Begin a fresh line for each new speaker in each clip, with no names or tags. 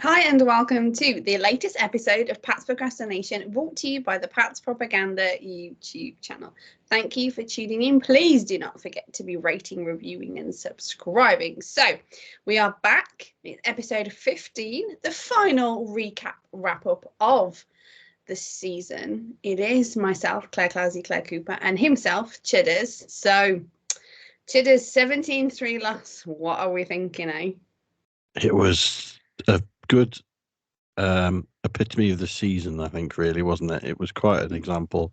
Hi and welcome to the latest episode of Pat's Procrastination, brought to you by the Pat's Propaganda YouTube channel. Thank you for tuning in. Please do not forget to be rating, reviewing and subscribing. So we are back. It's episode 15, the final recap wrap-up of the season. It is myself, Clazzy Clare Cooper, and himself, Chudders. So Chudders, 17-3 loss. What are we thinking, eh?
It was a good epitome of the season, I think, really, wasn't it? It was quite an example.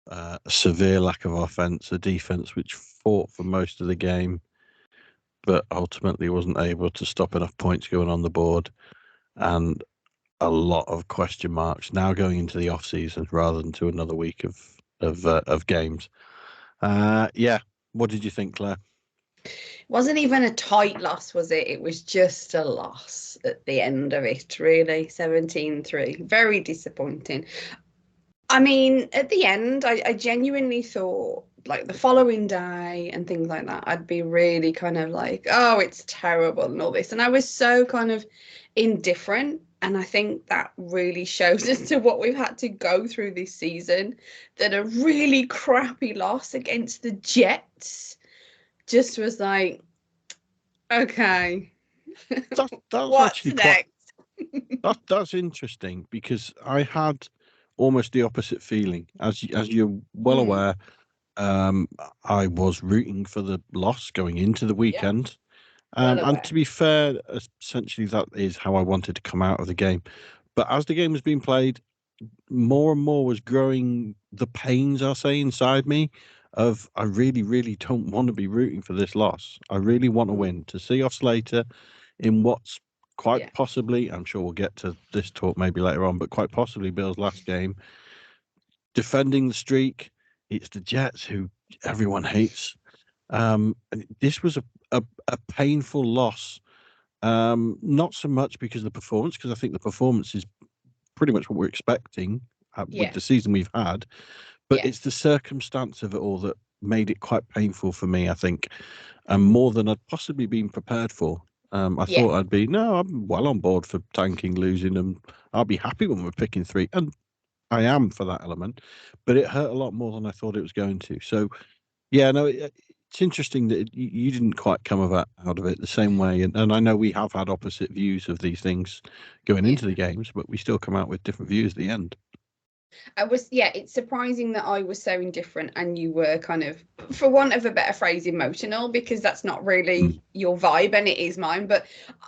A severe lack of offense, a defense which fought for most of the game, but ultimately wasn't able to stop enough points going on the board, and a lot of question marks now going into the off season rather than to another week of games. Yeah, what did you think, Claire?
Wasn't even a tight loss, was it? It was just a loss at the end of it, really. 17-3. Very disappointing. I mean, at the end, I genuinely thought, like, the following day and things like that, I'd be really kind of like, oh, it's terrible and all this. And I was so kind of indifferent. And I think that really shows as to what we've had to go through this season, that a really crappy loss against the Jets just was like, okay,
That's
what's
actually
next?
that's interesting, because I had almost the opposite feeling. As you're well aware, I was rooting for the loss going into the
Yeah,
weekend.
well
And
aware.
to be fair, essentially that is how I wanted to come out of the game. But as the game was being played, more and more was growing the pains, I'll say, inside me of I really, really don't want to be rooting for this loss. I really want to win, to see off Slater in what's quite
Yeah,
possibly, I'm sure we'll get to this talk maybe later on, but quite possibly Bill's last game. Defending the streak, it's the Jets who everyone hates. This was a painful loss. Not so much because of the performance, because I think the performance is pretty much what we're expecting with
yeah,
the season we've had, but
yeah,
it's the circumstance of it all that made it quite painful for me, I think, and more than I'd possibly been prepared for. I
yeah.
thought I'm well on board for tanking, losing, and I'll be happy when we're picking three, and I am for that element, but it hurt a lot more than I thought it was going to. So, yeah, no, it's interesting that you didn't quite come out of it the same way, and I know we have had opposite views of these things going
Yeah.
into the games, but we still come out with different views at the end.
It's surprising that I was so indifferent and you were kind of, for want of a better phrase, emotional, because that's not really your vibe and it is mine. But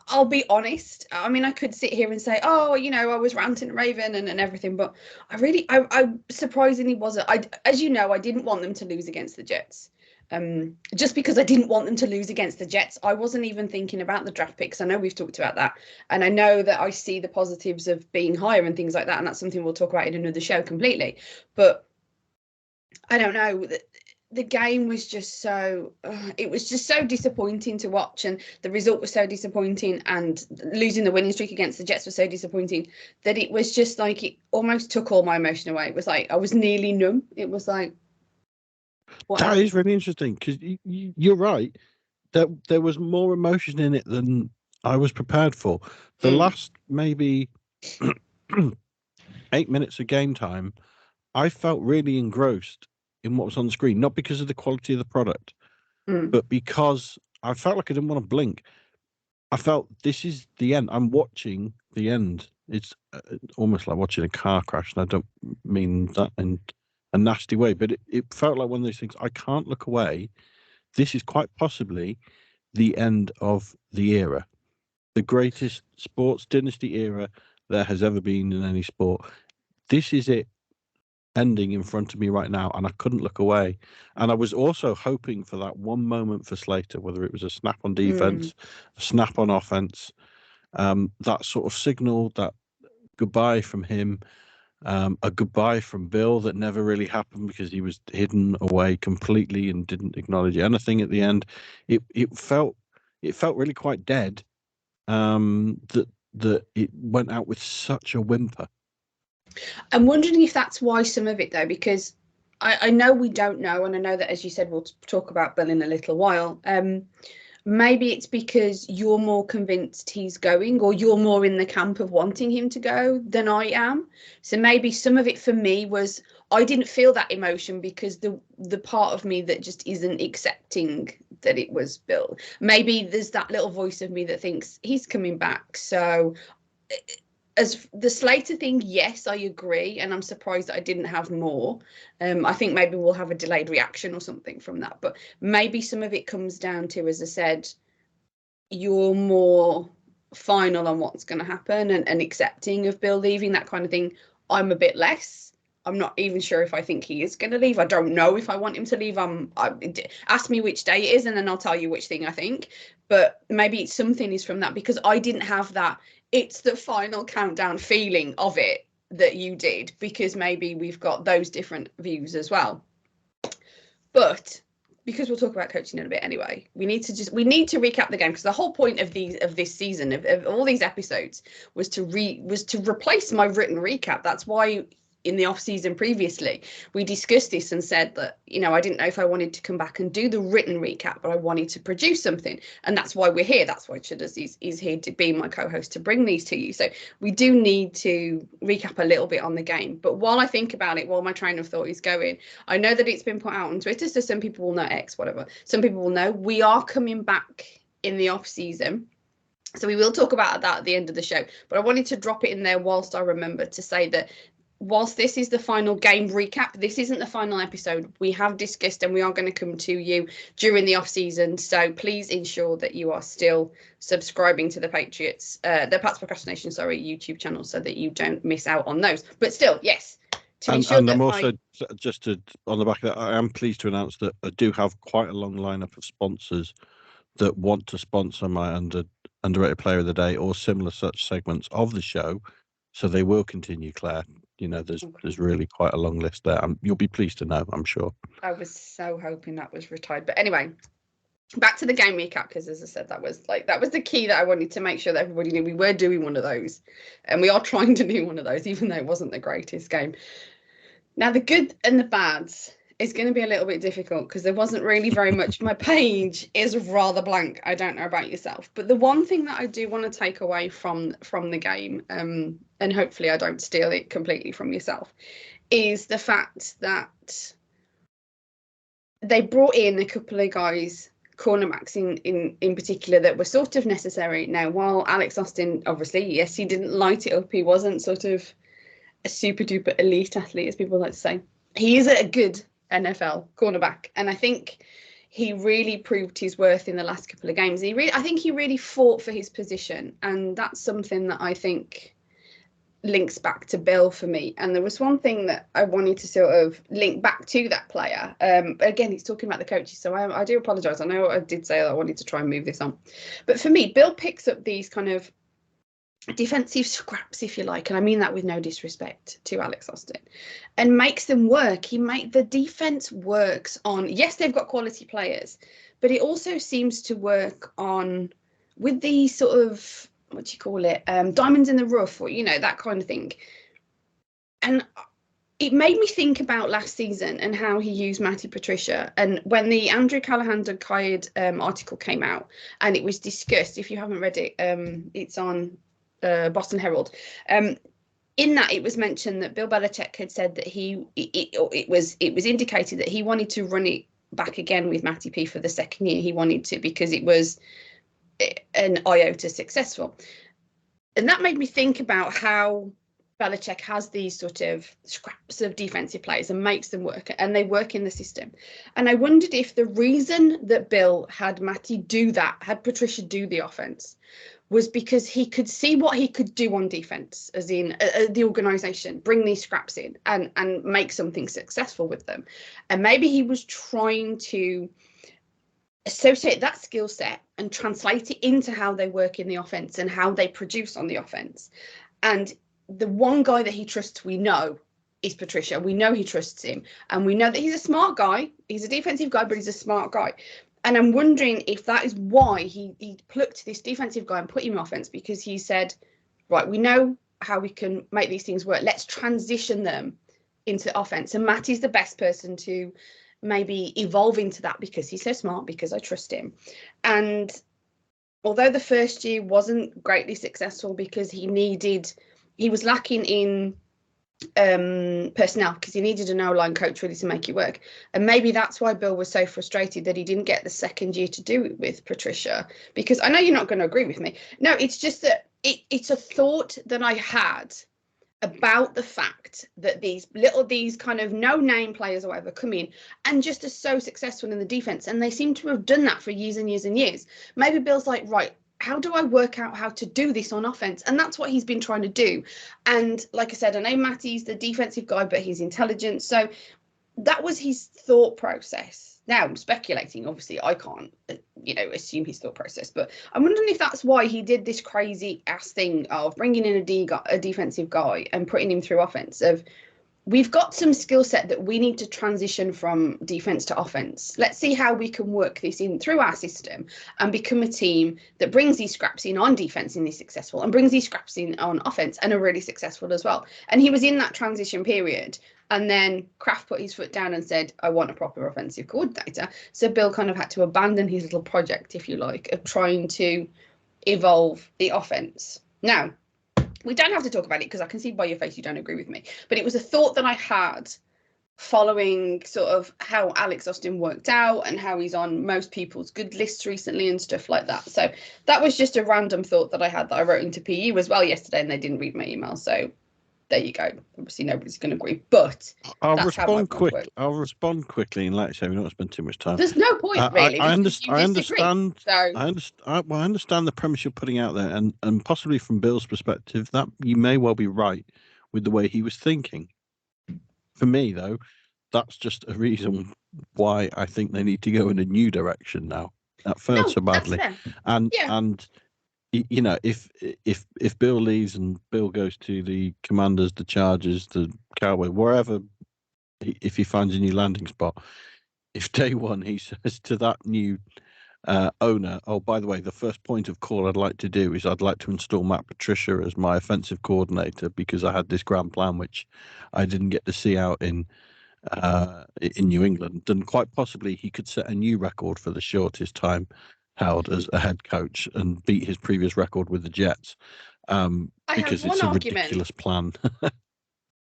I'll be honest. I mean, I could sit here and say, oh, I was ranting and raving and everything, but I surprisingly wasn't. As you know, I didn't want them to lose against the Jets. Just because I didn't want them to lose against the Jets. I wasn't even thinking about the draft picks. I know we've talked about that. And I know that I see the positives of being higher and things like that. And that's something we'll talk about in another show completely. But I don't know. The game was just it was just so disappointing to watch. And the result was so disappointing. And losing the winning streak against the Jets was so disappointing that it was just like it almost took all my emotion away. It was like I was nearly numb. It was like,
That
whatever.
is really interesting, because you're right. There was more emotion in it than I was prepared for. The
Mm,
last maybe 8 minutes of game time, I felt really engrossed in what was on the screen, not because of the quality of the product,
mm,
but because I felt like I didn't want to blink. I felt this is the end. I'm watching the end. It's almost like watching a car crash, and I don't mean that in a nasty way, but it felt like one of those things. I can't look away. This is quite possibly the end of the era, the greatest sports dynasty era there has ever been in any sport. This is it ending in front of me right now, and I couldn't look away. And I was also hoping for that one moment for Slater, whether it was a snap on
mm.
defense, a snap on offense, that sort of signal, that goodbye from him, a goodbye from Bill that never really happened because he was hidden away completely and didn't acknowledge anything at the end. It felt really quite dead. That it went out with such a whimper.
I'm wondering if that's why some of it, though, because I know we don't know, and I know that, as you said, we'll talk about Bill in a little while. maybe it's because you're more convinced he's going, or you're more in the camp of wanting him to go than I am. So maybe some of it for me was I didn't feel that emotion because the part of me that just isn't accepting that it was Bill. Maybe there's that little voice of me that thinks he's coming back. So as the Slater thing, yes, I agree, and I'm surprised that I didn't have more. I think maybe we'll have a delayed reaction or something from that, but maybe some of it comes down to, as I said, you're more final on what's going to happen and accepting of Bill leaving, that kind of thing. I'm a bit less. I'm not even sure if I think he is going to leave. I don't know if I want him to leave. Ask me which day it is, and then I'll tell you which thing I think. But maybe something is from that, because I didn't have that it's the final countdown feeling of it that you did, because maybe we've got those different views as well. But because we'll talk about coaching in a bit anyway, we need to recap the game, because the whole point of this season of all these episodes was to replace my written recap. That's why in the off season previously we discussed this and said that, you know, I didn't know if I wanted to come back and do the written recap, but I wanted to produce something, and that's why we're here. That's why Chudders is here to be my co-host to bring these to you. So we do need to recap a little bit on the game. But while I think about it, while my train of thought is going, I know that it's been put out on Twitter, so some people will know X, whatever. Some people will know we are coming back in the off season. So we will talk about that at the end of the show. But I wanted to drop it in there whilst I remember to say that whilst this is the final game recap, this isn't the final episode. We have discussed and we are going to come to you during the off season. So please ensure that you are still subscribing to the Patriots, the Pat's Procrastination, YouTube channel, so that you don't miss out on those. But still, yes.
And I'm also, just to, on the back of that, I am pleased to announce that I do have quite a long lineup of sponsors that want to sponsor my underrated player of the day or similar such segments of the show. So they will continue, Claire. You know, there's really quite a long list there. You'll be pleased to know, I'm sure.
I was so hoping that was retired. But anyway, back to the game recap, because as I said, that was the key that I wanted to make sure that everybody knew we were doing one of those. And we are trying to do one of those, even though it wasn't the greatest game. Now, the good and the bads is going to be a little bit difficult because there wasn't really very much. My page is rather blank. I don't know about yourself, but the one thing that I do want to take away from the game, and hopefully I don't steal it completely from yourself, is the fact that they brought in a couple of guys, cornerbacks in particular, that were sort of necessary. Now, while Alex Austin, obviously, yes, he didn't light it up. He wasn't sort of a super duper elite athlete, as people like to say. He is a good NFL cornerback, and I think he really proved his worth in the last couple of games. I think he really fought for his position, and that's something that I think links back to Bill for me. And there was one thing that I wanted to sort of link back to that player. Again, he's talking about the coaches, so I do apologise. I know I did say that I wanted to try and move this on, but for me, Bill picks up these kind of defensive scraps, if you like, and I mean that with no disrespect to Alex Austin, and makes them work. The defense works on, yes, they've got quality players, but it also seems to work on with these sort of, what do you call it, diamonds in the rough, or, you know, that kind of thing. And it made me think about last season and how he used Matty Patricia. And when the Andrew Callahan Doug article came out and it was discussed, if you haven't read it, it's on Boston Herald. In that, it was mentioned that Bill Belichick had said that it was indicated that he wanted to run it back again with Matty P for the second year. He wanted to, because it was an iota successful. And that made me think about how Belichick has these sort of scraps of defensive players and makes them work, and they work in the system. And I wondered if the reason that Bill had Matty do that, had Patricia do the offense, was because he could see what he could do on defense, as in the organization, bring these scraps in and make something successful with them. And maybe he was trying to associate that skill set and translate it into how they work in the offense and how they produce on the offense. And the one guy that he trusts, we know, is Patricia. We know he trusts him, and we know that he's a smart guy. He's a defensive guy, but he's a smart guy. And I'm wondering if that is why he plucked this defensive guy and put him in offense, because he said, right, we know how we can make these things work. Let's transition them into offense. And Matty's the best person to maybe evolve into that, because he's so smart, because I trust him. And although the first year wasn't greatly successful because he was lacking in personnel, because he needed an O-line coach really to make it work. And maybe that's why Bill was so frustrated that he didn't get the second year to do it with Patricia, because I know you're not going to agree with me. No, it's just that it's a thought that I had about the fact that these kind of no-name players or whatever come in and just are so successful in the defense, and they seem to have done that for years and years and years. Maybe Bill's like, right, how do I work out how to do this on offense? And that's what he's been trying to do. And like I said, I know Matty's the defensive guy, but he's intelligent. So that was his thought process. Now I'm speculating. Obviously, I can't, assume his thought process. But I'm wondering if that's why he did this crazy ass thing of bringing in a defensive guy and putting him through offense. We've got some skill set that we need to transition from defense to offense. Let's see how we can work this in through our system and become a team that brings these scraps in on defense and is successful, and brings these scraps in on offense and are really successful as well. And he was in that transition period. And then Kraft put his foot down and said, I want a proper offensive coordinator. So Bill kind of had to abandon his little project, if you like, of trying to evolve the offense. Now, we don't have to talk about it because I can see by your face you don't agree with me. But it was a thought that I had following sort of how Alex Austin worked out and how he's on most people's good lists recently and stuff like that. So that was just a random thought that I had that I wrote into PU as well yesterday, and they didn't read my email. So there you go. Obviously, nobody's going to agree, but
I'll respond quickly. I'll respond quickly, and like I say, we don't spend too much time.
There's no point, really.
I understand.
So
I understand the premise you're putting out there, and possibly from Bill's perspective, that you may well be right with the way he was thinking. For me, though, that's just a reason why I think they need to go in a new direction now. That failed so badly, and if Bill leaves and Bill goes to the Commanders, the Chargers, the Cowboys, wherever, if he finds a new landing spot, if day one he says to that new owner, oh, by the way, the first point of call I'd like to do is I'd like to install Matt Patricia as my offensive coordinator because I had this grand plan which I didn't get to see out in New England, then quite possibly he could set a new record for the shortest time held as a head coach and beat his previous record with the Jets, because it's a ridiculous plan.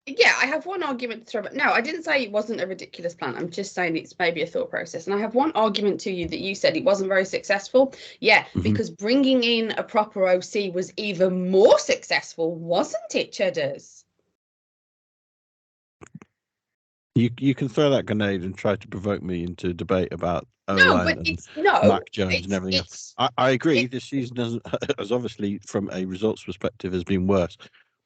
Yeah, I have one argument to throw, but no, I didn't say it wasn't a ridiculous plan. I'm just saying it's maybe a thought process. And I have one argument to you that you said it wasn't very successful. Yeah, because bringing in a proper OC was even more successful, wasn't it, Chudders?
You can throw that grenade and try to provoke me into debate about O-line and Mac Jones and everything else. I agree. This season has obviously, from a results perspective, has been worse.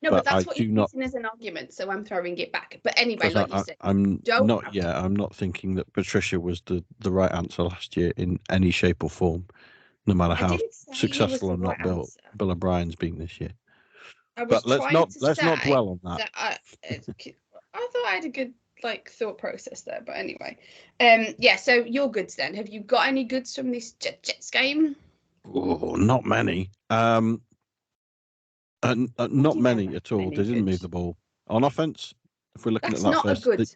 No, but that's what you're using as an argument, so I'm throwing it back. But anyway, like you said,
I'm not thinking that Patricia was the right answer last year in any shape or form, no matter how successful or not Bill O'Brien's been this year. But let's not dwell on that.
I thought I had a good thought process there, but anyway, so your goods then. Have you got any goods from this Jets game?
Oh, not many. Not many at all. They didn't move the ball on offense. If we're looking at that first,
a good.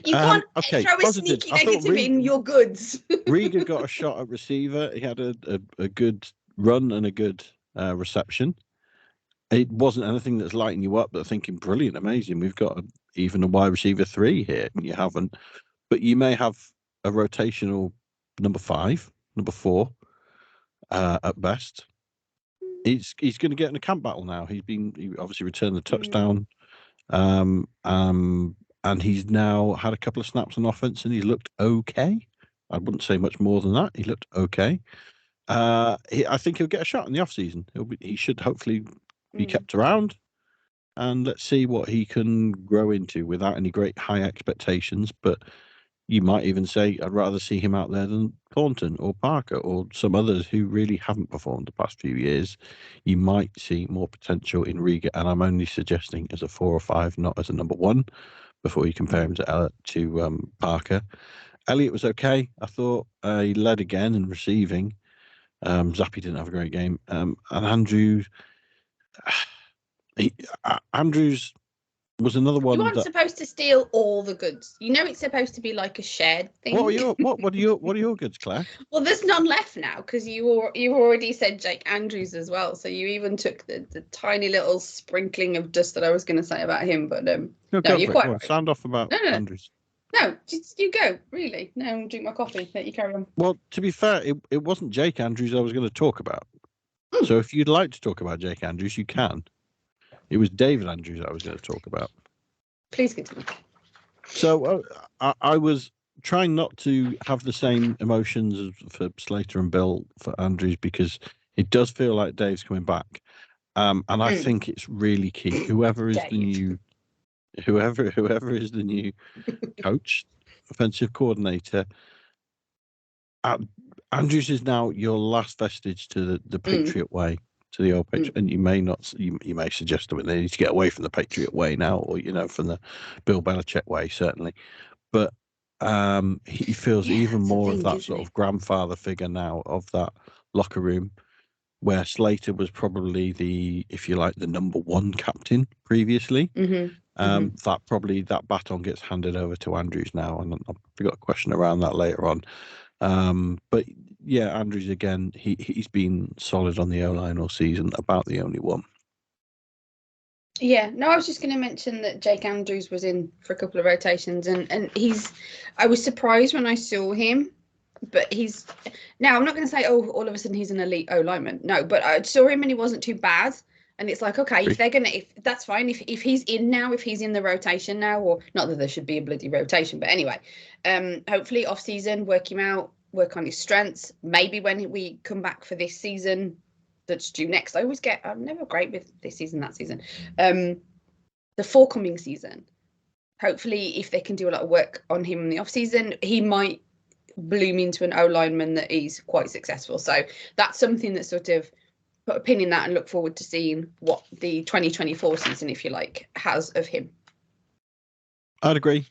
You can't throw a sneaky negative in your goods.
Rieger got a shot at receiver. He had a good run and a good reception. It wasn't anything that's lighting you up, but thinking brilliant, amazing. We've got even a wide receiver 3 here, and you haven't. But you may have a rotational number 5, number 4 at best. He's going to get in a camp battle now. He obviously returned the touchdown, and he's now had a couple of snaps on offense, and he looked okay. I wouldn't say much more than that. He looked okay. I think he'll get a shot in the offseason. He should hopefully be kept around, and let's see what he can grow into without any great high expectations. But you might even say I'd rather see him out there than Thornton or Parker or some others who really haven't performed the past few years. You might see more potential in Rieger, and I'm only suggesting as a 4 or 5, not as a number 1, before you compare him to Parker. Elliott was okay. I thought he led again in receiving. Zappi didn't have a great game, and Andrews was another one.
You aren't supposed to steal all the goods. You know, it's supposed to be like a shared thing.
What are your goods, Claire?
Well, there's none left now because you already said Jake Andrews as well. So you even took the tiny little sprinkling of dust that I was going to say about him. But no, you're quite right.
Sound off about Andrews.
No, just you go. Really, no, drink my coffee. Let you carry on.
Well, to be fair, it wasn't Jake Andrews I was going to talk about. So if you'd like to talk about Jake Andrews, you can. It was David Andrews I was going to talk about.
Please continue.
So I was trying not to have the same emotions as for Slater and Bill for Andrews, because it does feel like Dave's coming back. And I think it's really key. Whoever is the new coach, offensive coordinator, Andrews is now your last vestige to the Patriot way, to the old Patriot. And you may not, you may suggest that they need to get away from the Patriot way now, or from the Bill Belichick way, certainly. But he feels even more of that sort of grandfather figure now of that locker room, where Slater was probably the number one captain previously. That baton gets handed over to Andrews now, and I've got a question around that later on. But yeah, Andrews again, he's been solid on the O-line all season, about the only one.
Yeah, no, I was just going to mention that Jake Andrews was in for a couple of rotations, and I was surprised when I saw him, but now I'm not going to say, oh, all of a sudden he's an elite O-lineman. No, but I saw him and he wasn't too bad. And it's like, okay, if that's fine. If he's in now, if he's in the rotation now, or not that there should be a bloody rotation, but anyway, hopefully off season, work him out, work on his strengths. Maybe when we come back for this season that's due next, I'm never great with this season, that season, the forthcoming season. Hopefully, if they can do a lot of work on him in the off season, he might bloom into an O lineman that is quite successful. So that's something that sort of put a pin in that and look forward to seeing what the 2024 season, if you like, has of him.
I'd agree.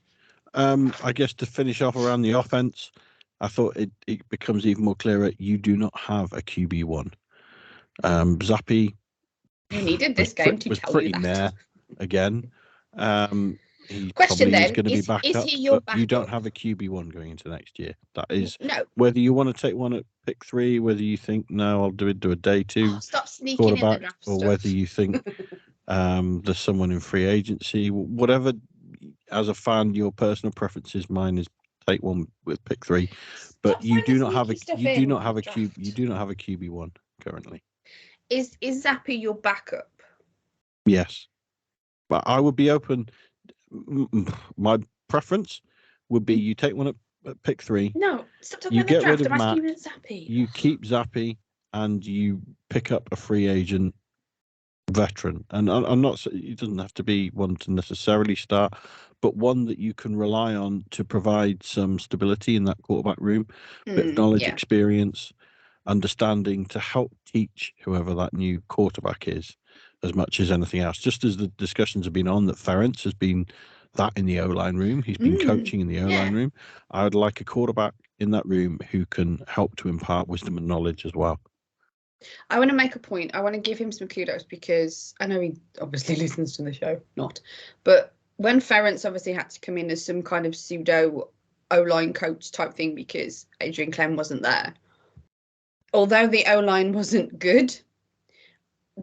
I guess to finish off around the offense, I thought it becomes even more clearer. You do not have a QB1. Zappy.
You needed this game to tell you that.
Meh again. He
Question
probably
then,
is going to be back up,
he your
but you don't have a QB1 going into next year. That is,
no.
Whether you want to take one at pick 3, whether you think, no, I'll do a day 2
stop sneaking in the draft
or
stuff.
whether you think there's someone in free agency, whatever, as a fan, your personal preferences. Mine is take one with pick 3, but you do not have a QB1 currently.
Is Zappy your backup?
Yes, but I would be open. My preference would be you take one at pick 3.
No, stop talking about the draft. I'm asking you about Zappy.
You keep Zappy and you pick up a free agent veteran. And I'm not. It doesn't have to be one to necessarily start, but one that you can rely on to provide some stability in that quarterback room, bit of knowledge, experience, understanding to help teach whoever that new quarterback is, as much as anything else. Just as the discussions have been on that Ferentz has been that in the O-line room, he's been coaching in the O-line room. I would like a quarterback in that room who can help to impart wisdom and knowledge as well.
I want to make a point. I want to give him some kudos, because I know he obviously listens to the show, but when Ferentz obviously had to come in as some kind of pseudo O-line coach type thing because Adrian Clem wasn't there, although the O-line wasn't good,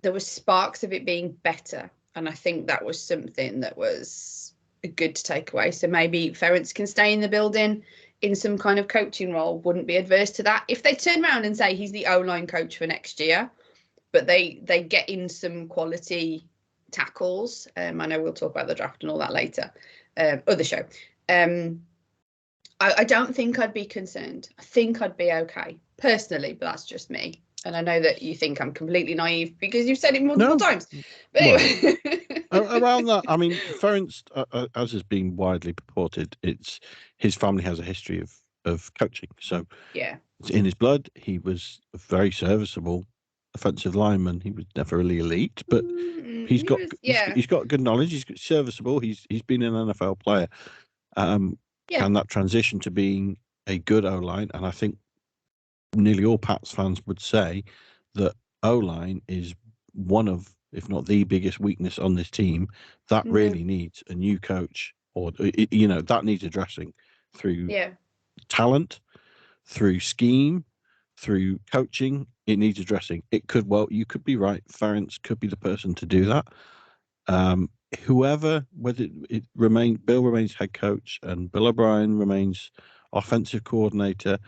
there was sparks of it being better. And I think that was something that was good to take away. So maybe Ferentz can stay in the building in some kind of coaching role, wouldn't be adverse to that. If they turn around and say he's the O-line coach for next year, but they get in some quality tackles, I know we'll talk about the draft and all that later, other show. I don't think I'd be concerned. I think I'd be okay, personally, but that's just me. And I know that you think I'm completely naive because you've said it multiple times. But anyway.
Around that, I mean, Ferentz, as has been widely purported, his family has a history of coaching. So
yeah,
it's in his blood. He was a very serviceable offensive lineman. He was never really elite, but he's got good knowledge. He's serviceable. He's been an NFL player. Can that transition to being a good O-line? And I think nearly all Pats fans would say that O-line is one of if not the biggest weakness on this team, that really needs a new coach, or that needs addressing through talent, through scheme, through coaching. It needs addressing. You could be right. Ferentz could be the person to do that. Whoever, whether Bill remains head coach and Bill O'Brien remains offensive coordinator,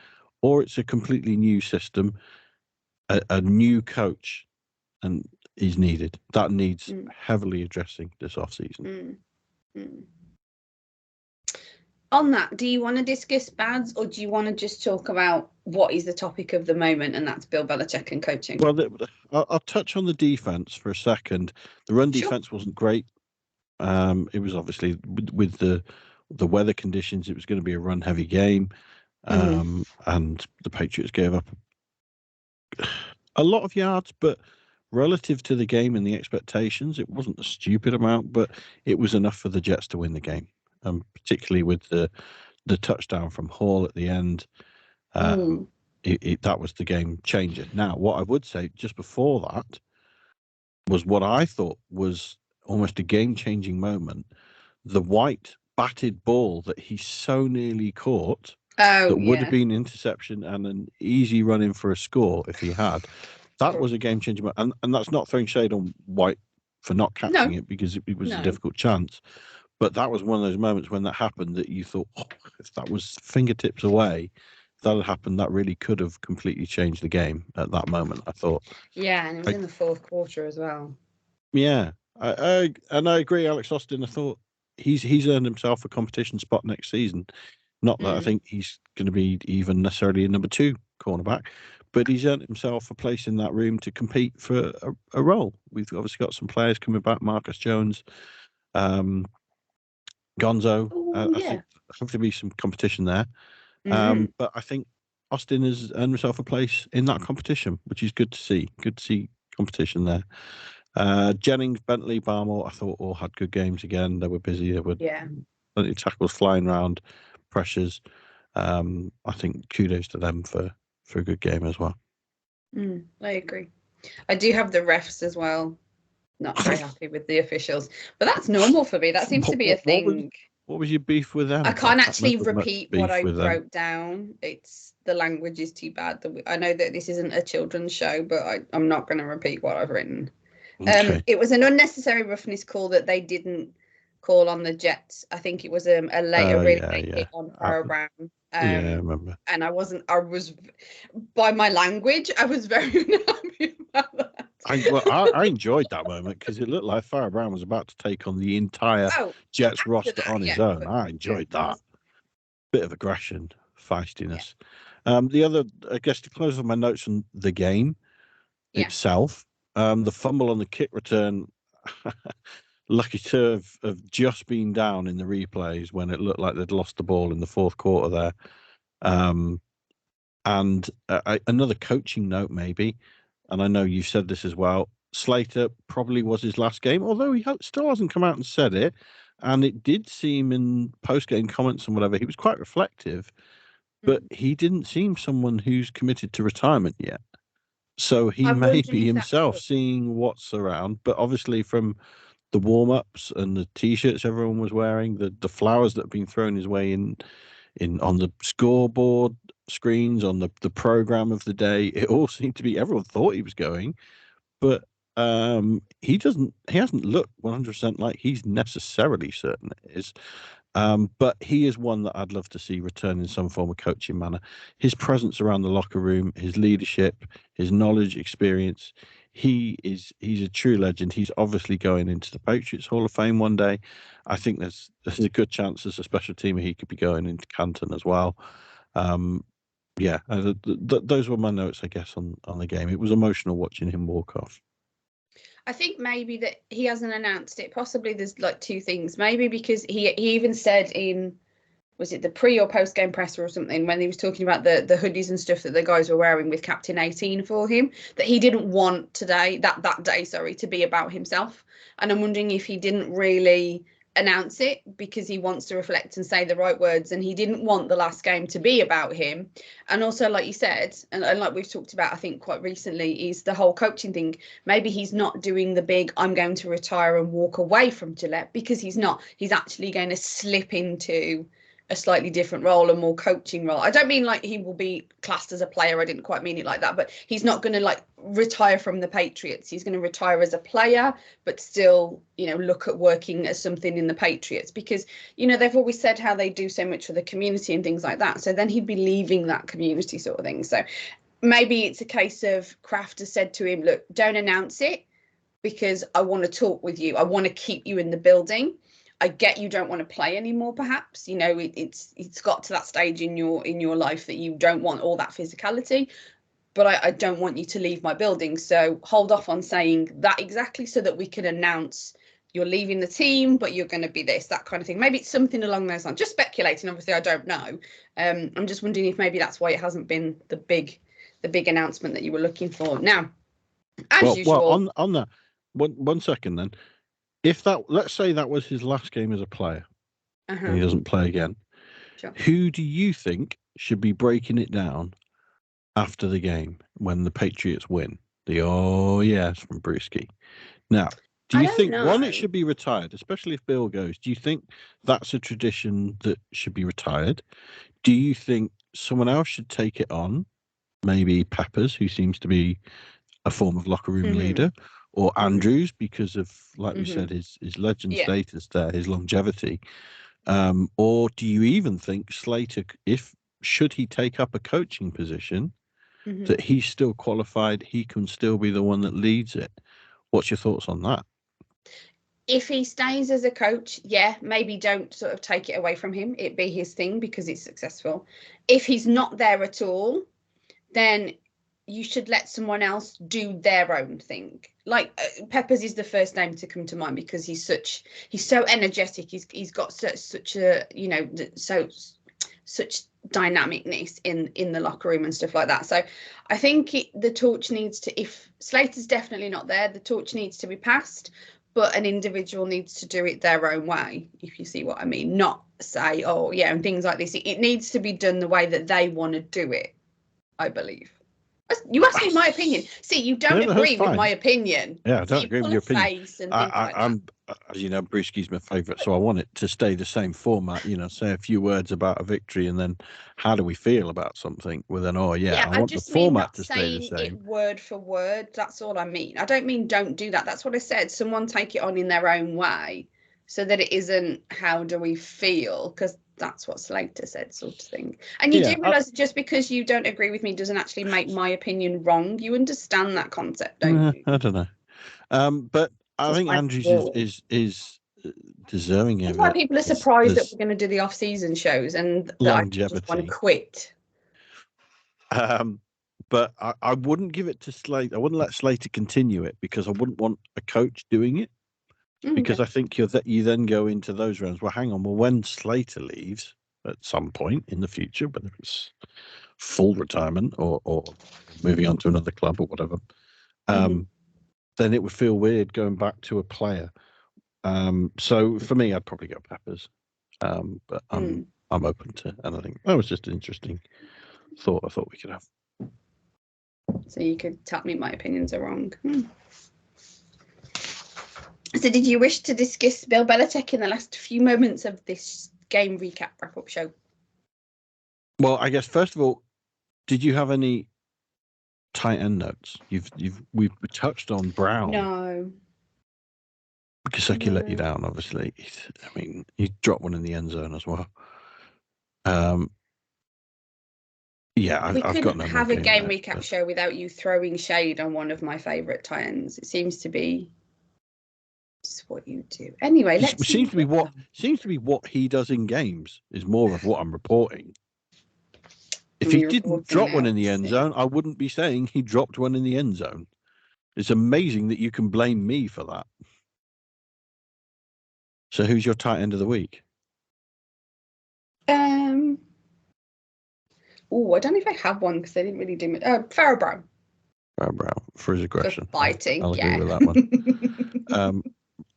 or it's a completely new system, a new coach, and is needed. That needs heavily addressing this offseason.
On that, do you want to discuss bads, or do you want to just talk about what is the topic of the moment, and that's Bill Belichick and coaching?
Well, I'll touch on the defense for a second. The run defense wasn't great. It was obviously with the weather conditions, it was going to be a run-heavy game, and the Patriots gave up a lot of yards, but relative to the game and the expectations, it wasn't a stupid amount, but it was enough for the Jets to win the game, particularly with the touchdown from Hall at the end. That was the game changer. Now, what I would say just before that was what I thought was almost a game-changing moment. The White batted ball that he so nearly caught would have been interception and an easy run in for a score if he had. That was a game-changing moment. And that's not throwing shade on White for not catching it, because it was a difficult chance. But that was one of those moments when that happened that you thought, if that was fingertips away, that had happened, that really could have completely changed the game at that moment, I thought.
Yeah, and it was in the fourth quarter as well.
Yeah, I agree, Alex Austin. I thought he's earned himself a competition spot next season. Not that I think he's going to be even necessarily a number 2 cornerback, but he's earned himself a place in that room to compete for a role. We've obviously got some players coming back, Marcus Jones, Gonzo. I think hopefully be some competition there. But I think Austin has earned himself a place in that competition, which is good to see. Good to see competition there. Jennings, Bentley, Barmore, I thought all had good games again. They were busy. There were plenty of tackles flying around, pressures. I think kudos to them for a good game as well.
I agree. I do have the refs as well. Not very happy with the officials, but that's normal for me. That seems to be a thing.
What was your beef with them?
I can't actually repeat what I wrote down. The language is too bad. I know that this isn't a children's show, but I'm not going to repeat what I've written. Okay. It was an unnecessary roughness call that they didn't call on the Jets. I think it was a late hit on Farrell Brown.
I remember.
And I was by my language, I was very unhappy about that.
I enjoyed that moment because it looked like Farrell Brown was about to take on the entire Jets roster on his own. I enjoyed that. Bit of aggression, feistiness. The other, I guess, to close on my notes on the game itself, the fumble on the kick return, lucky to have just been down in the replays when it looked like they'd lost the ball in the fourth quarter there. And another coaching note, maybe, and I know you've said this as well, Slater probably was his last game, although he still hasn't come out and said it. And it did seem in post-game comments and whatever, he was quite reflective, but he didn't seem someone who's committed to retirement yet. So he may be himself seeing what's around, but obviously from the warm-ups and the T-shirts everyone was wearing, the flowers that have been thrown his way in on the scoreboard screens, on the program of the day, it all seemed to be, everyone thought he was going, but he hasn't looked 100% like he's necessarily certain it is. But he is one that I'd love to see return in some form of coaching manner. His presence around the locker room, his leadership, his knowledge, experience, he's a true legend. He's obviously going into the Patriots Hall of Fame one day. I think there's a good chance as a special teamer he could be going into Canton as well. Those were my notes, I guess, on the game. It was emotional watching him walk off.
I think maybe that he hasn't announced it. Possibly there's like two things. Maybe because he even said in, was it the pre or post game presser or something, when he was talking about the hoodies and stuff that the guys were wearing with Captain 18 for him, that he didn't want that day to be about himself. And I'm wondering if he didn't really announce it because he wants to reflect and say the right words, and he didn't want the last game to be about him. And also, like you said, and like we've talked about I think quite recently, is the whole coaching thing. Maybe he's not doing the big I'm going to retire and walk away from Gillette, because he's not. He's actually going to slip into a slightly different role, a more coaching role. I don't mean like he will be classed as a player, I didn't quite mean it like that, but he's not going to like retire from the Patriots. He's going to retire as a player, but still, you know, look at working as something in the Patriots, because, you know, they've always said how they do so much for the community and things like that. So then he'd be leaving that community sort of thing. So maybe it's a case of Kraft has said to him, look, don't announce it because I want to talk with you. I want to keep you in the building. I get you don't want to play anymore, perhaps, you know, it's got to that stage in your life that you don't want all that physicality, but I don't want you to leave my building. So hold off on saying that exactly, so that we can announce you're leaving the team, but you're going to be this, that kind of thing. Maybe it's something along those lines. Just speculating, obviously, I don't know. I'm just wondering if maybe that's why it hasn't been the big announcement that you were looking for. Now, as usual.
Well, on that, one second then. If that, let's say that was his last game as a player, and he doesn't play again,
sure.
Who do you think should be breaking it down after the game when the Patriots win? The oh yes from Brewski. Now, do you think one, it should be retired, especially if Bill goes? Do you think that's a tradition that should be retired? Do you think someone else should take it on? Maybe Peppers, who seems to be a form of locker room leader, or Andrews, because of, like we said, his legend status there, his longevity. Or do you even think Slater, should he take up a coaching position, that he's still qualified, he can still be the one that leads it? What's your thoughts on that?
If he stays as a coach, yeah, maybe don't sort of take it away from him. It be his thing because it's successful. If he's not there at all, then you should let someone else do their own thing. Like Peppers is the first name to come to mind because he's so energetic. He's got such a, you know, such dynamicness in the locker room and stuff like that. So I think the torch needs to, if Slater's definitely not there, the torch needs to be passed, but an individual needs to do it their own way, if you see what I mean. Not say, oh yeah, and things like this. It needs to be done the way that they want to do it, I believe. You asked me my opinion. See, you don't agree with my opinion.
Yeah, I don't agree with your opinion.
I'm,
as you know, Brewski's my favourite, so I want it to stay the same format. You know, say a few words about a victory, and then how do we feel about something? With an I want the format to stay the same.
Word for word. That's all I mean. I don't mean don't do that. That's what I said. Someone take it on in their own way, so that it isn't how do we feel, because that's what Slater said, sort of thing. And you do realise that just because you don't agree with me doesn't actually make my opinion wrong. You understand that concept, don't you?
I don't know. But I think Andrews is deserving of it.
That's why people are surprised that we're going to do the off-season shows and
longevity.
I just want to quit.
But I wouldn't give it to Slater. I wouldn't let Slater continue it because I wouldn't want a coach doing it. Because I think you then go into those rounds. Well, hang on. Well, when Slater leaves at some point in the future, whether it's full retirement or moving on to another club or whatever, then it would feel weird going back to a player. So for me, I'd probably go Peppers. But I'm open to anything. That was just an interesting thought I thought we could have.
So you could tell me my opinions are wrong. So did you wish to discuss Bill Belichick in the last few moments of this game recap wrap-up show?
Well, I guess first of all, did you have any tight end notes? We've touched on Brown.
No.
Gesicki let you down, obviously. I mean, he dropped one in the end zone as well. Yeah, I've got no.
Have a game recap show without you throwing shade on one of my favourite tight ends. It seems to be just what you do. Anyway, let's
seems to be what he does in games is more of what I'm reporting. If he didn't drop one in the end zone, I wouldn't be saying he dropped one in the end zone. It's amazing that you can blame me for that. So who's your tight end of the week?
I don't know if I have one because they didn't really do it. Farrah Brown.
Farrah Brown for his aggression.
For fighting,
I'll agree with that one.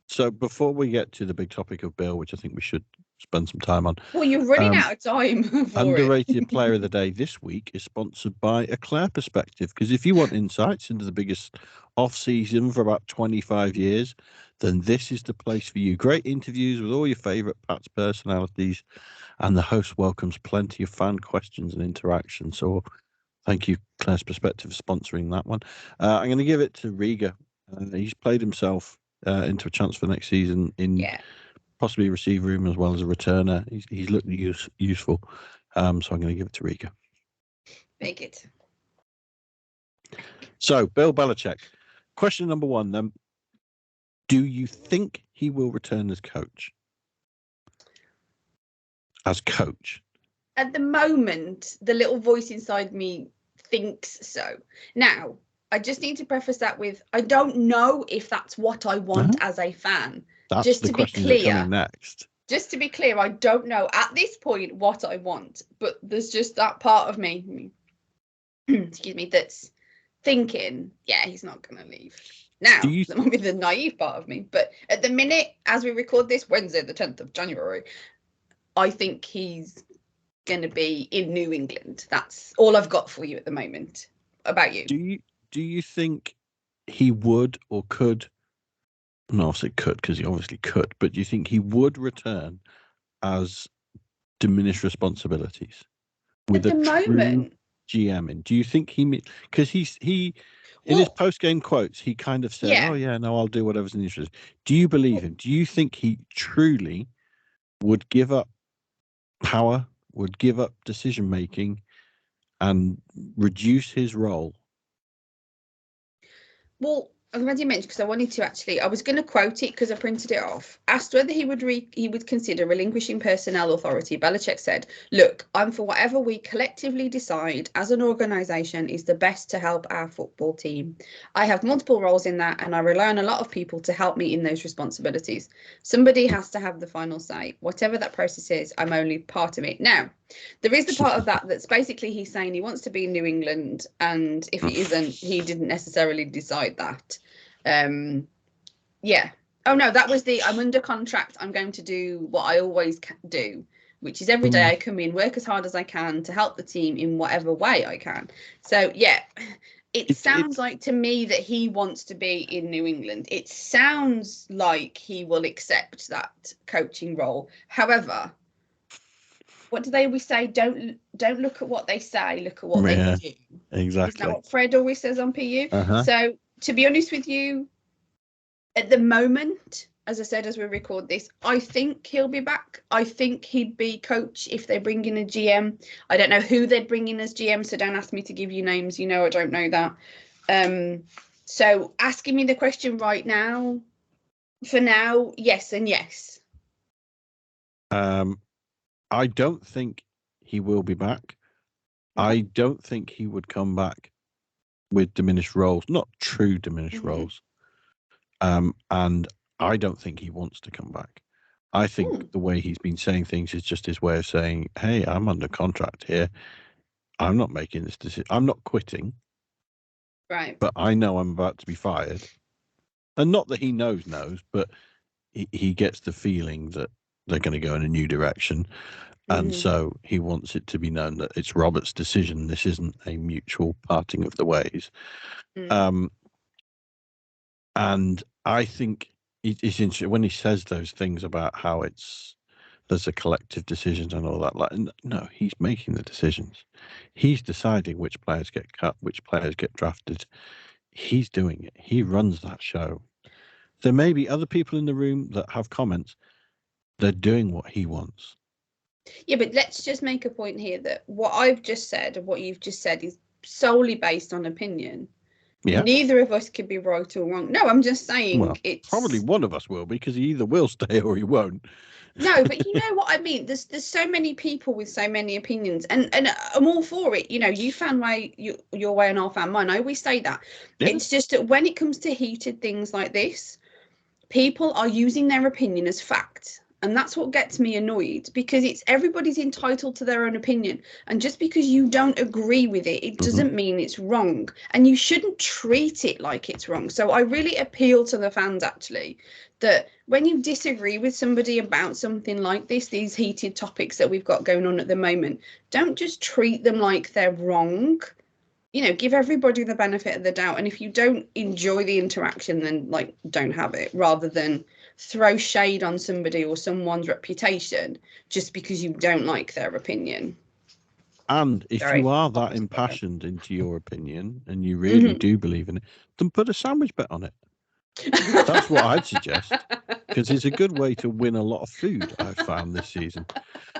So before we get to the big topic of Bill, which I think we should spend some time on,
Well, you're running out of time for
underrated player of the day this week is sponsored by a Clare Perspective. Because if you want insights into the biggest off-season for about 25 years, then this is the place for you. Great interviews with all your favourite Pats personalities, and the host welcomes plenty of fan questions and interaction. So thank you, Clare's Perspective, for sponsoring that one. I'm going to give it to Riga. He's played himself into a chance for next season in possibly a receiver room as well as a returner. He's looked useful. So I'm going to give it to Riga.
Make it.
So, Bill Belichick. Question number one, then. Do you think he will return as coach? As coach?
At the moment, the little voice inside me thinks so. Now, I just need to preface that with, I don't know if that's what I want as a fan.
That's
just
the
to be
question
clear.
coming next.
Just to be clear, I don't know at this point what I want, but there's just that part of me, excuse me, that's thinking, yeah, he's not going to leave. Now, that might be the naive part of me, but at the minute, as we record this Wednesday, the 10th of January, I think he's going to be in New England. That's all I've got for you at the moment. About you?
Do you think he would or could? No, I say could because he obviously could. But do you think he would return as diminished responsibilities with
at the moment?
GM in? Do you think he? Because he in his post game quotes, he kind of said, "Oh yeah, no, I'll do whatever's in the interest." Do you believe him? Do you think he truly would give up power, would give up decision making, and reduce his role?
Well, I'm glad you mentioned, because I wanted to actually, I was going to quote it because I printed it off. Asked whether he would consider relinquishing personnel authority, Belichick said, "Look, I'm for whatever we collectively decide as an organisation is the best to help our football team. I have multiple roles in that, and I rely on a lot of people to help me in those responsibilities. Somebody has to have the final say. Whatever that process is, I'm only part of it." Now, there is the part of that that's basically he's saying he wants to be in New England, and if he isn't, he didn't necessarily decide that. Yeah. Oh no, that was I'm under contract. I'm going to do what I always do, which is every day I come in, work as hard as I can to help the team in whatever way I can. So yeah, it sounds like to me that he wants to be in New England. It sounds like he will accept that coaching role. However, what do they always say? Don't look at what they say, look at what they do.
Exactly.
Isn't that what Fred always says on PU?
Uh-huh.
So to be honest with you, at the moment, as I said, as we record this, I think he'll be back. I think he'd be coach if they bring in a GM. I don't know who they'd bring in as GM, so don't ask me to give you names. You know, I don't know that. So asking me the question right now, for now, yes and yes.
I don't think he will be back. I don't think he would come back with diminished roles, not true diminished roles. And I don't think he wants to come back. I think the way he's been saying things is just his way of saying, "Hey, I'm under contract here. I'm not making this decision. I'm not quitting.
Right.
But I know I'm about to be fired." And not that he knows, but he gets the feeling that they're going to go in a new direction. And so he wants it to be known that it's Robert's decision. This isn't a mutual parting of the ways. And I think it's interesting when he says those things about how there's a collective decision and all that. Like, no, he's making the decisions. He's deciding which players get cut, which players get drafted. He's doing it. He runs that show. There may be other people in the room that have comments. They're doing what he wants.
Yeah, but let's just make a point here that what I've just said and what you've just said is solely based on opinion. Yeah. Neither of us could be right or wrong. No, I'm just saying it's
probably one of us will, because he either will stay or he won't.
No, but you know what I mean. There's so many people with so many opinions, and I'm all for it. You know, you found your way and I'll find mine. I always say that. Yeah. It's just that when it comes to heated things like this, people are using their opinion as fact. And that's what gets me annoyed, because it's everybody's entitled to their own opinion. And just because you don't agree with it, it doesn't mean it's wrong. And you shouldn't treat it like it's wrong. So I really appeal to the fans, actually, that when you disagree with somebody about something like this, these heated topics that we've got going on at the moment, don't just treat them like they're wrong. You know, give everybody the benefit of the doubt. And if you don't enjoy the interaction, then like don't have it, rather than throw shade on somebody or someone's reputation just because you don't like their opinion.
And if you are that impassioned into your opinion and you really do believe in it, then put a sandwich bet on it. That's what I'd suggest, because it's a good way to win a lot of food, I've found this season.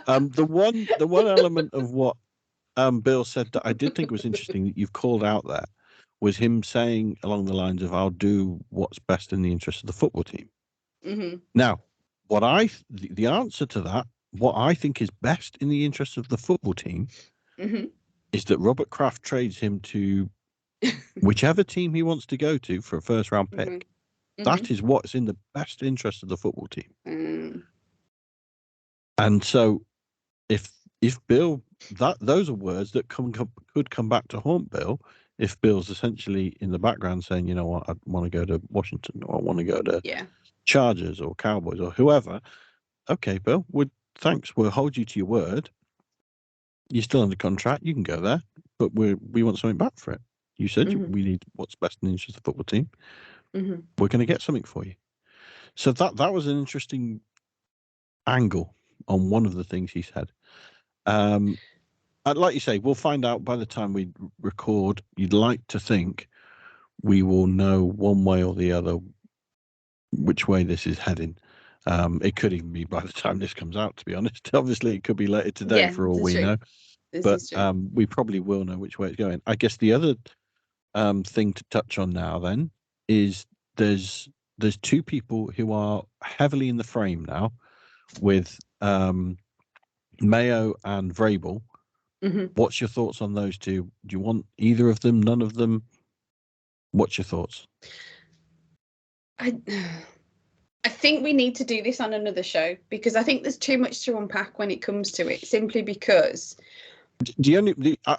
The one element of what Bill said that I did think was interesting that you've called out there was him saying along the lines of, I'll do what's best in the interest of the football team. Now, the answer to that, what I think is best in the interest of the football team is that Robert Kraft trades him to whichever team he wants to go to for a first round pick. That is what's in the best interest of the football team. And so if Bill, those are words that could come back to haunt Bill if Bill's essentially in the background saying, you know what, I want to go to Washington, or I want to go to Chargers or Cowboys or whoever. Okay, Bill, thanks. We'll hold you to your word. You're still under contract. You can go there, but we want something back for it. You said we need what's best in the interest of the football team. We're going to get something for you. So that was an interesting angle on one of the things he said. Like you say, we'll find out by the time we record. You'd like to think we will know one way or the other which way this is heading. It could even be by the time this comes out, to be honest. Obviously, it could be later today for all we know. But we probably will know which way it's going. I guess the other thing to touch on now then is there's two people who are heavily in the frame now with Mayo and Vrabel. What's your thoughts on those two? Do you want either of them? None of them? What's your thoughts?
I think we need to do this on another show, because I think there's too much to unpack when it comes to it, simply because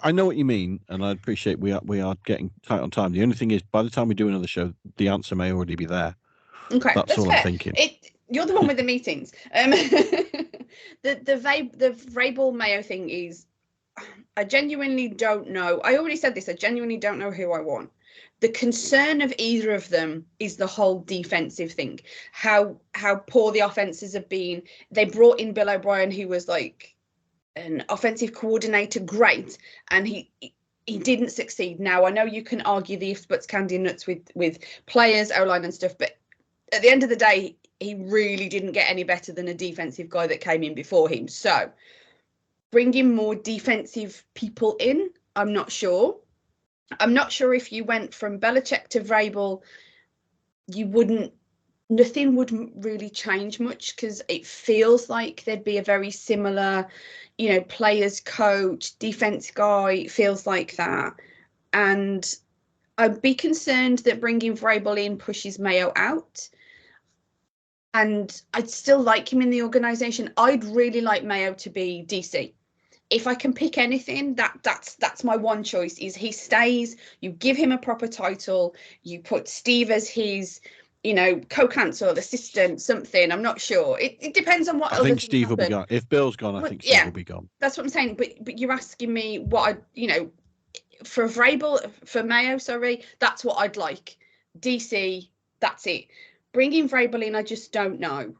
I know what you mean, and I appreciate we are getting tight on time. The only thing is, by the time we do another show, the answer may already be there.
Okay,
that's all fair. I'm thinking.
You're the one with the meetings. The Vrabel Mayo thing is, I genuinely don't know. I already said this. I genuinely don't know who I want. The concern of either of them is the whole defensive thing. How poor the offenses have been. They brought in Bill O'Brien, who was like an offensive coordinator, great, and he didn't succeed. Now, I know you can argue the ifs, buts, candy nuts with players, O-line and stuff, but at the end of the day, he really didn't get any better than a defensive guy that came in before him. So bringing more defensive people in, I'm not sure. I'm not sure if you went from Belichick to Vrabel, nothing would really change much, because it feels like there'd be a very similar, players coach, defense guy. It feels like that. And I'd be concerned that bringing Vrabel in pushes Mayo out. And I'd still like him in the organization. I'd really like Mayo to be DC. If I can pick anything, that's my one choice, is he stays, you give him a proper title, you put Steve as his, co-counsel, assistant, something. I'm not sure. It depends on what
I think Steve will be gone. If Bill's gone, I think Steve will be gone.
That's what I'm saying. But you're asking me what for Vrabel, for Mayo, sorry, that's what I'd like. DC, that's it. Bringing Vrabel in, I just don't know.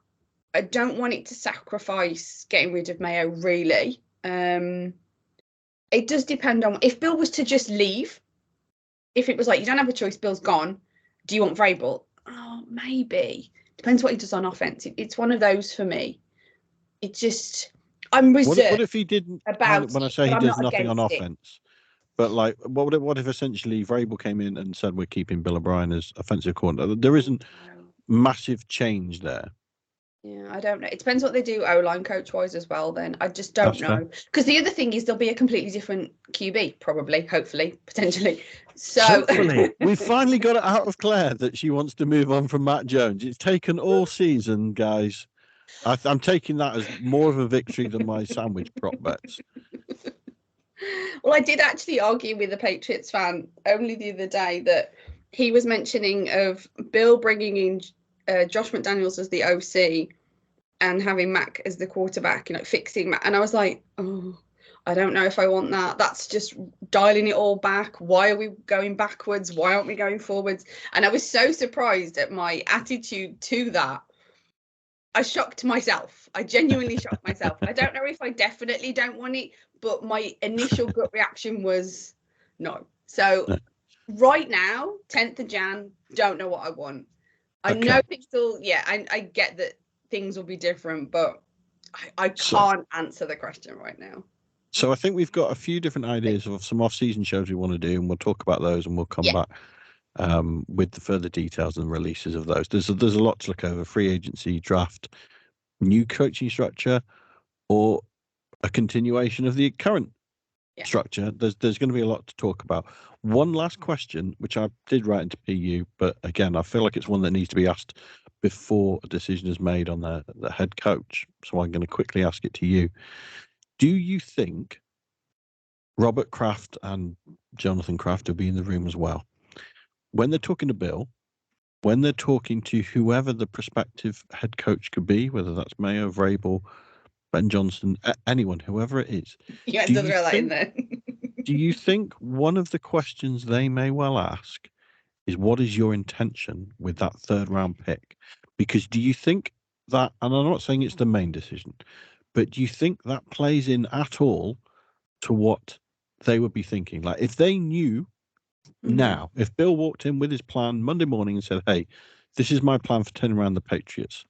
I don't want it to sacrifice getting rid of Mayo, really. It does depend on if Bill was to just leave. If it was like, you don't have a choice, Bill's gone, do you want Vrabel? Oh, maybe. Depends what he does on offense. It's one of those for me. It just, I'm reserved.
What if he didn't? When I say he does nothing on offense, but like, what if essentially Vrabel came in and said we're keeping Bill O'Brien as offensive coordinator? There isn't massive change there.
Yeah, I don't know. It depends what they do O-line coach-wise as well, then. I just don't know. Because the other thing is there'll be a completely different QB, probably, hopefully, potentially. So
hopefully. We finally got it out of Claire that she wants to move on from Matt Jones. It's taken all season, guys. I'm taking that as more of a victory than my sandwich prop bets.
Well, I did actually argue with a Patriots fan only the other day that he was mentioning of Bill bringing in Josh McDaniels as the OC and having Mac as the quarterback, fixing Mac. And I was like, oh, I don't know if I want that. That's just dialing it all back. Why are we going backwards? Why aren't we going forwards? And I was so surprised at my attitude to that. I shocked myself. I genuinely shocked myself. I don't know if I definitely don't want it, but my initial gut reaction was no. So right now, 10th of Jan, don't know what I want. I know things will, I get that things will be different, but I can't answer the question right now.
So I think we've got a few different ideas of some off-season shows we want to do, and we'll talk about those, and we'll come back with the further details and releases of those. There's a lot to look over: free agency, draft, new coaching structure, or a continuation of the current structure. There's going to be a lot to talk about. One last question, which I did write into PU, but again, I feel like it's one that needs to be asked before a decision is made on the head coach. So I'm going to quickly ask it to you. Do you think Robert Kraft and Jonathan Kraft will be in the room as well when they're talking to Bill, when they're talking to whoever the prospective head coach could be, whether that's Mayo, Vrabel, Ben Johnson, anyone, whoever it is?
You had to throw that in there.
Do you think one of the questions they may well ask is, what is your intention with that third round pick? Because do you think that, and I'm not saying it's the main decision, but do you think that plays in at all to what they would be thinking? Like, if they knew now, if Bill walked in with his plan Monday morning and said, hey, this is my plan for turning around the Patriots.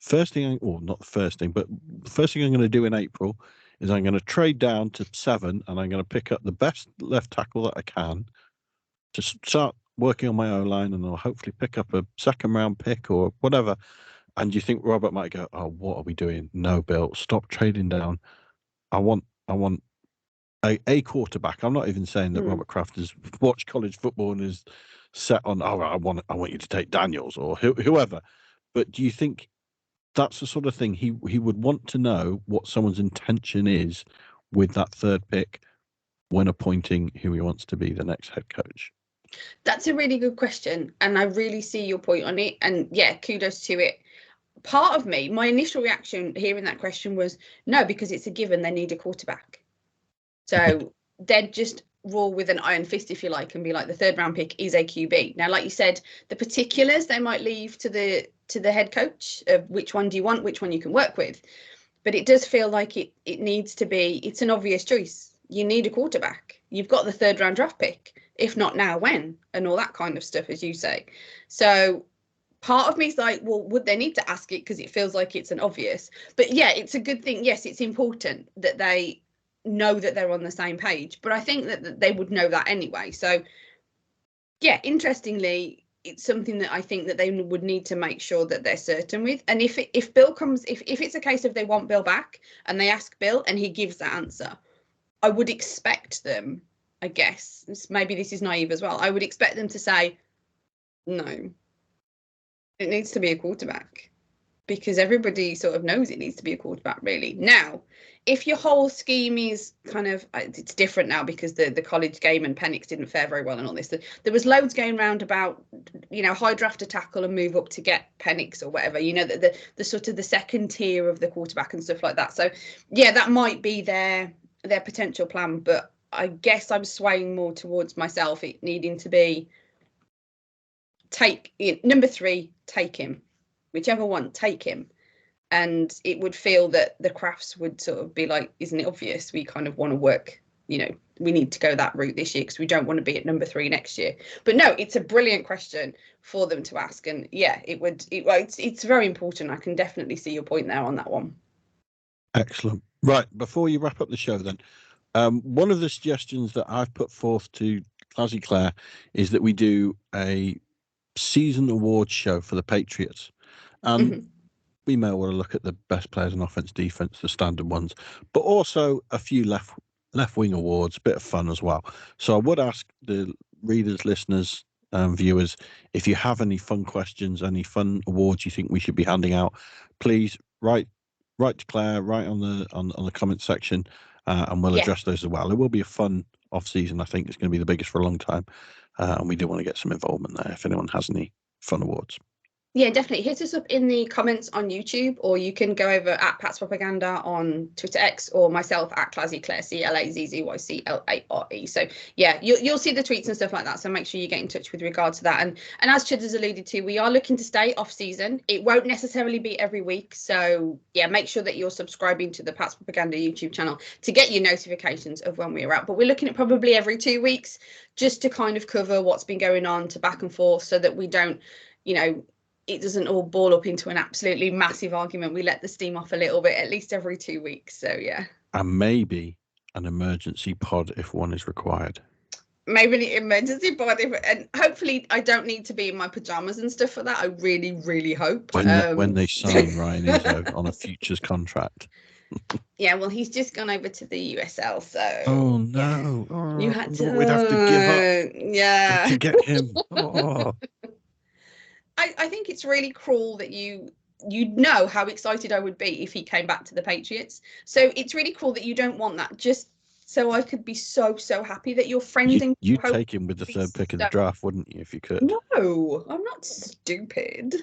First thing, or not the first thing, but the first thing I'm going to do in April is I'm going to trade down to 7 and I'm going to pick up the best left tackle that I can to start working on my O-line, and I'll hopefully pick up a second round pick or whatever. And you think Robert might go, oh, what are we doing? No, Bill, stop trading down. I want a quarterback. I'm not even saying that Robert Kraft has watched college football and is set on, oh, I want you to take Daniels or whoever. But do you think that's the sort of thing he would want to know, what someone's intention is with that third pick when appointing who he wants to be the next head coach?
That's a really good question, and I really see your point on it, and kudos to it. Part of me, my initial reaction hearing that question was no, because it's a given they need a quarterback. So they'd just roll with an iron fist, if you like, and be like, the third round pick is a QB. Now, like you said, the particulars they might leave to the head coach of which one do you want, which one you can work with. But it does feel like it needs to be, it's an obvious choice. You need a quarterback. You've got the third round draft pick. If not now, when? And all that kind of stuff, as you say. So part of me is like, well, would they need to ask it? Because it feels like it's an obvious. But yeah, it's a good thing. Yes, it's important that they know that they're on the same page. But I think that they would know that anyway. So yeah, interestingly, it's something that I think that they would need to make sure that they're certain with. And if Bill comes, if it's a case of they want Bill back and they ask Bill and he gives that answer, I would expect them, I guess, maybe this is naive as well, I would expect them to say, no, it needs to be a quarterback, because everybody sort of knows it needs to be a quarterback, really. Now, if your whole scheme is kind of, it's different now because the college game and Penix didn't fare very well and all this. There was loads going around about, high draft a tackle and move up to get Penix or whatever, the sort of the second tier of the quarterback and stuff like that. So yeah, that might be their potential plan, but I guess I'm swaying more towards myself it needing to be number 3, take him. Whichever one, take him. And it would feel that the Crafts would sort of be like, isn't it obvious? We kind of want to work, we need to go that route this year because we don't want to be at number 3 next year. But no, it's a brilliant question for them to ask. And yeah, it's very important. I can definitely see your point there on that one.
Excellent. Right. Before you wrap up the show then, one of the suggestions that I've put forth to Clazzy Clare is that we do a season awards show for the Patriots. And we may well look at the best players in offense, defense, the standard ones, but also a few left wing awards, a bit of fun as well. So I would ask the readers, listeners, viewers, if you have any fun questions, any fun awards you think we should be handing out, please write to Claire, write on the comment section, and we'll
Yeah.
address those as well. It will be a fun off season. I think it's going to be the biggest for a long time, and we do want to get some involvement there. If anyone has any fun awards.
Yeah, definitely. Hit us up in the comments on YouTube, or you can go over at Pat's Propaganda on Twitter X, or myself at Clazzy Clare, CLAZZYCLARE. So yeah, you'll see the tweets and stuff like that. So make sure you get in touch with regard to that. And as Chudders alluded to, we are looking to stay off season. It won't necessarily be every week. So yeah, make sure that you're subscribing to the Pat's Propaganda YouTube channel to get your notifications of when we're out. But we're looking at probably every 2 weeks, just to kind of cover what's been going on, to back and forth, so that we don't, it doesn't all ball up into an absolutely massive argument. We let the steam off a little bit, at least every 2 weeks. So yeah. And
maybe an emergency pod if one is required.
Maybe an emergency pod, and hopefully I don't need to be in my pajamas and stuff for that. I really, really hope.
When they sign Ryan Izzo on a futures contract.
Yeah, well, he's just gone over to the USL, so.
Oh no!
Yeah. You had to.
We'd have to give up.
Yeah.
To get him. Oh.
I think it's really cruel that you'd know how excited I would be if he came back to the Patriots. So it's really cruel that you don't want that, just so I could be so happy that your friend.
You'd take him with the third pick of the draft, wouldn't you, if you could?
No, I'm not stupid.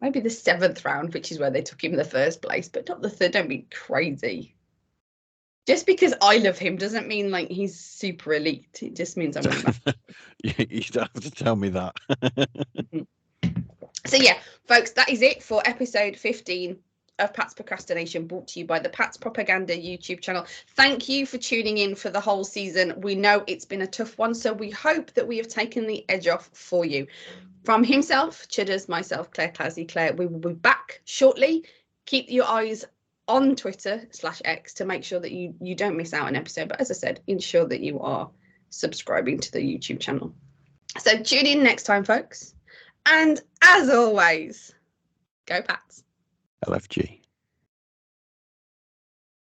Maybe the 7th round, which is where they took him in the first place, but not the 3rd. Don't be crazy. Just because I love him doesn't mean like he's super elite. It just means I'm going back.
You don't have to tell me that.
So yeah, folks, that is it for episode 15 of Pat's Procrastination, brought to you by the Pat's Propaganda YouTube channel. Thank you for tuning in for the whole season. We know it's been a tough one, so we hope that we have taken the edge off for you. From himself, Chudders, myself, Claire, Clazzy Clare, we will be back shortly. Keep your eyes on Twitter/X to make sure that you don't miss out an episode. But as I said, ensure that you are subscribing to the YouTube channel. So tune in next time, folks. And as always, go Pats.
LFG.